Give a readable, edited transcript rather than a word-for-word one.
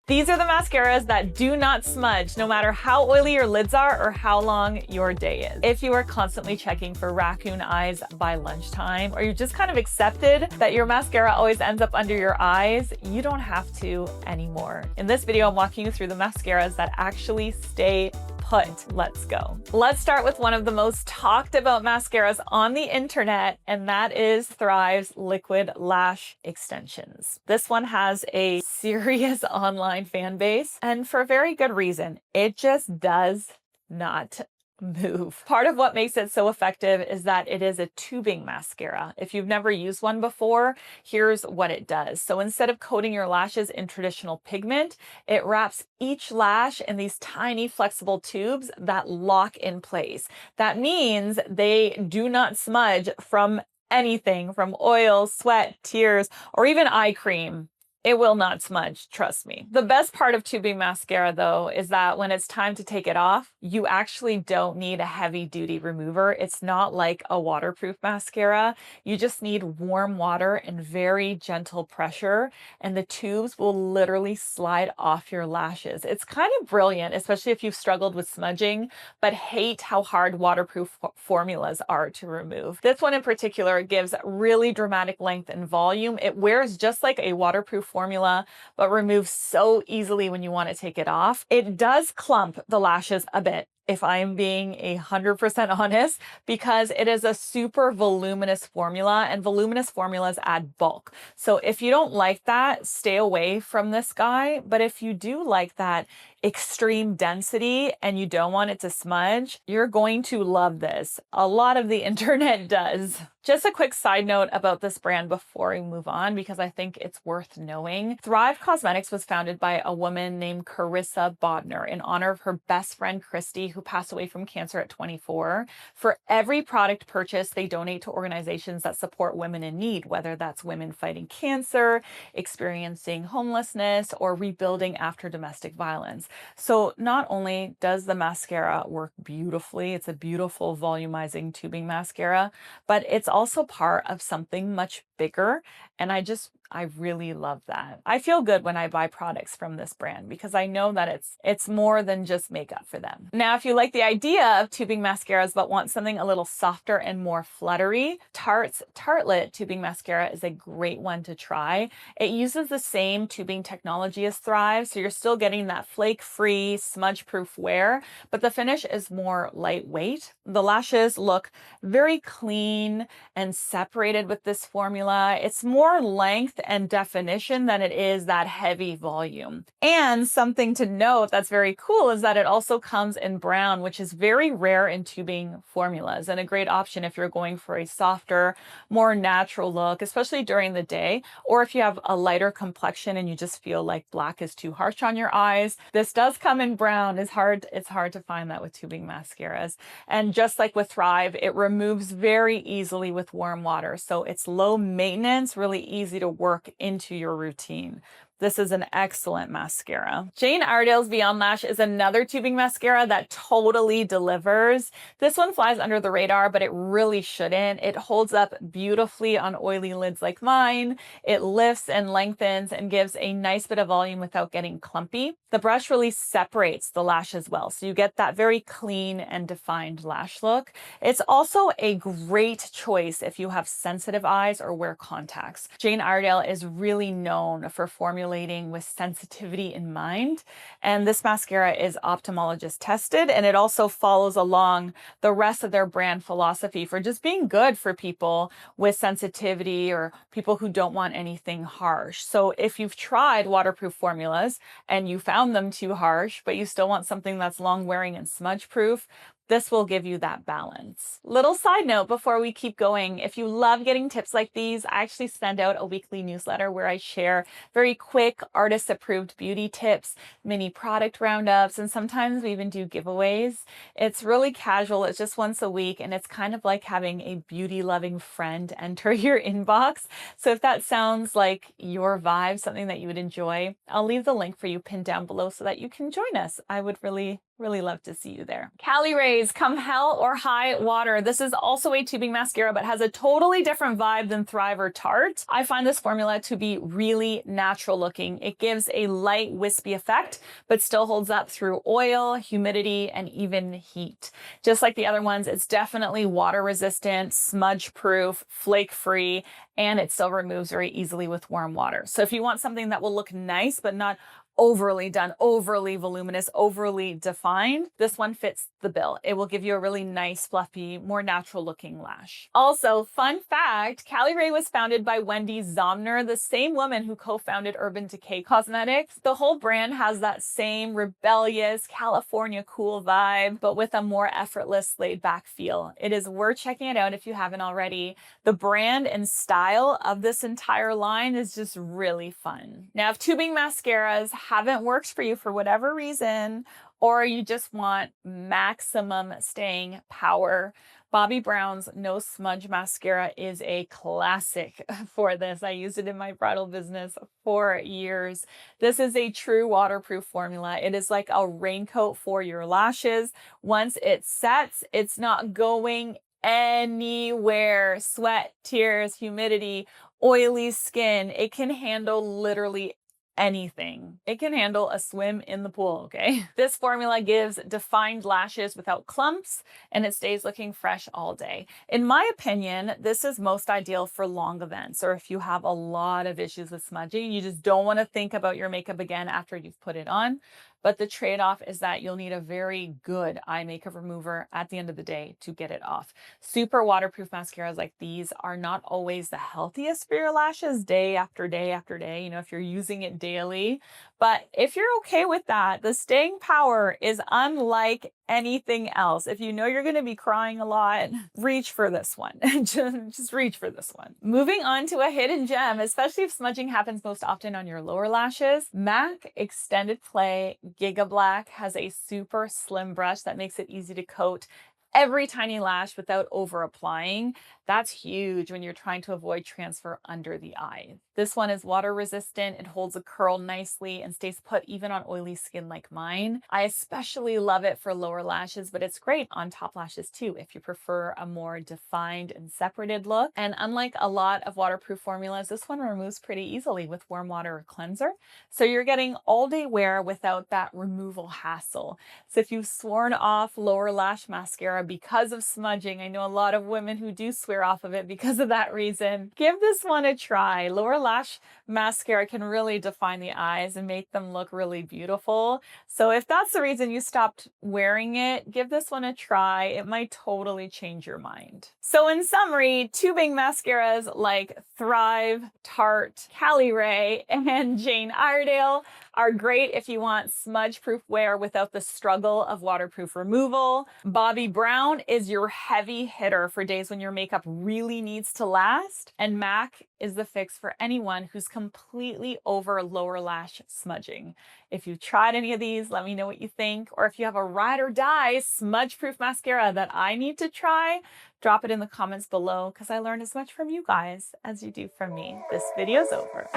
These are the mascaras that do not smudge, no matter how oily your lids are or how long your day is. If you are constantly checking for raccoon eyes by lunchtime, or you just kind of accepted that your mascara always ends up under your eyes, you don't have to anymore. In this video, I'm walking you through the mascaras that actually stay put. Let's go. Let's start with one of the most talked about mascaras on the internet, and that is Thrive's Liquid Lash Extensions. This one has a serious online fan base, and for a very good reason. It just does not move. Part of what makes it so effective is that it is a tubing mascara. If you've never used one before, here's what it does. So instead of coating your lashes in traditional pigment, it wraps each lash in these tiny flexible tubes that lock in place. That means they do not smudge from anything, from oil, sweat, tears, or even eye cream. It will not smudge, trust me. The best part of tubing mascara, though, is that when it's time to take it off, you actually don't need a heavy-duty remover. It's not like a waterproof mascara. You just need warm water and very gentle pressure, and the tubes will literally slide off your lashes. It's kind of brilliant, especially if you've struggled with smudging, but hate how hard waterproof formulas are to remove. This one in particular gives really dramatic length and volume. It wears just like a waterproof formula, but removes so easily when you want to take it off. It does clump the lashes a bit, if I'm being 100% honest, because it is a super voluminous formula, and voluminous formulas add bulk. So if you don't like that, stay away from this guy. But if you do like that extreme density and you don't want it to smudge, you're going to love this. A lot of the internet does. Just a quick side note about this brand before we move on, because I think it's worth knowing. Thrive Causemetics was founded by a woman named Carissa Bodner in honor of her best friend, Christy, who passed away from cancer at 24. For every product purchased, they donate to organizations that support women in need, whether that's women fighting cancer, experiencing homelessness, or rebuilding after domestic violence. So not only does the mascara work beautifully, it's a beautiful volumizing tubing mascara, but it's also part of something much bigger. And I really love that. I feel good when I buy products from this brand because I know that it's more than just makeup for them. Now, if you like the idea of tubing mascaras but want something a little softer and more fluttery, Tarte's Tartelette tubing mascara is a great one to try. It uses the same tubing technology as Thrive, so you're still getting that flake-free, smudge-proof wear, but the finish is more lightweight. The lashes look very clean and separated with this formula. It's more length and definition than it is that heavy volume. And something to note that's very cool is that it also comes in brown, which is very rare in tubing formulas and a great option if you're going for a softer, more natural look, especially during the day, or if you have a lighter complexion and you just feel like black is too harsh on your eyes. This does come in brown. It's hard to find that with tubing mascaras. And just like with Thrive, it removes very easily with warm water. So it's low maintenance, really easy to work into your routine. This is an excellent mascara. Jane Iredale's Beyond Lash is another tubing mascara that totally delivers. This one flies under the radar, but it really shouldn't. It holds up beautifully on oily lids like mine. It lifts and lengthens and gives a nice bit of volume without getting clumpy. The brush really separates the lash as well, so you get that very clean and defined lash look. It's also a great choice if you have sensitive eyes or wear contacts. Jane Iredale is really known for formulating with sensitivity in mind, and this mascara is ophthalmologist tested, and it also follows along the rest of their brand philosophy for just being good for people with sensitivity or people who don't want anything harsh. So if you've tried waterproof formulas and you found them too harsh, but you still want something that's long wearing and smudge proof, this will give you that balance. Little side note before we keep going, if you love getting tips like these, I actually send out a weekly newsletter where I share very quick artist-approved beauty tips, mini product roundups, and sometimes we even do giveaways. It's really casual. It's just once a week, and it's kind of like having a beauty-loving friend enter your inbox. So if that sounds like your vibe, something that you would enjoy, I'll leave the link for you pinned down below so that you can join us. I would really Really love to see you there. Cali Rays, come hell or high water. This is also a tubing mascara, but has a totally different vibe than Thrive or Tarte. I find this formula to be really natural looking. It gives a light wispy effect, but still holds up through oil, humidity, and even heat. Just like the other ones, it's definitely water resistant, smudge proof, flake free, and it still removes very easily with warm water. So if you want something that will look nice, but not overly done, overly voluminous, overly defined, this one fits the bill. It will give you a really nice, fluffy, more natural looking lash. Also, fun fact, Cali Ray was founded by Wendy Zomner, the same woman who co-founded Urban Decay Cosmetics. The whole brand has that same rebellious California cool vibe, but with a more effortless, laid back feel. It is worth checking it out if you haven't already. The brand and style of this entire line is just really fun. Now, if tubing mascaras haven't worked for you for whatever reason, or you just want maximum staying power, Bobbi Brown's No Smudge Mascara is a classic for this. I used it in my bridal business for years. This is a true waterproof formula. It is like a raincoat for your lashes. Once it sets, it's not going anywhere. Sweat, tears, humidity, oily skin. It can handle literally anything. It can handle a swim in the pool, okay? This formula gives defined lashes without clumps, and it stays looking fresh all day. In my opinion, this is most ideal for long events, or if you have a lot of issues with smudging, you just don't want to think about your makeup again after you've put it on. But the trade-off is that you'll need a very good eye makeup remover at the end of the day to get it off. Super waterproof mascaras like these are not always the healthiest for your lashes day after day after day, you know, if you're using it daily. But if you're okay with that, the staying power is unlike anything else. If you know you're going to be crying a lot, reach for this one. just reach for this one. Moving on to a hidden gem, especially if smudging happens most often on your lower lashes, MAC Extended Play Giga Black has a super slim brush that makes it easy to coat every tiny lash without over applying. That's huge when you're trying to avoid transfer under the eye. This one is water resistant. It holds a curl nicely and stays put even on oily skin like mine. I especially love it for lower lashes, but it's great on top lashes too if you prefer a more defined and separated look. And unlike a lot of waterproof formulas, this one removes pretty easily with warm water or cleanser. So you're getting all day wear without that removal hassle. So if you've sworn off lower lash mascara because of smudging, I know a lot of women who do swear off of it because of that reason, give this one a try. Lower lash mascara can really define the eyes and make them look really beautiful. So if that's the reason you stopped wearing it, give this one a try. It might totally change your mind. So in summary, tubing mascaras like Thrive, Tarte, Cali Ray, and Jane Iredale are great if you want smudge-proof wear without the struggle of waterproof removal. Bobbi Brown is your heavy hitter for days when your makeup really needs to last. And MAC is the fix for anyone who's completely over lower lash smudging. If you've tried any of these, let me know what you think. Or if you have a ride or die smudge-proof mascara that I need to try, drop it in the comments below because I learned as much from you guys as you do from me. This video's over.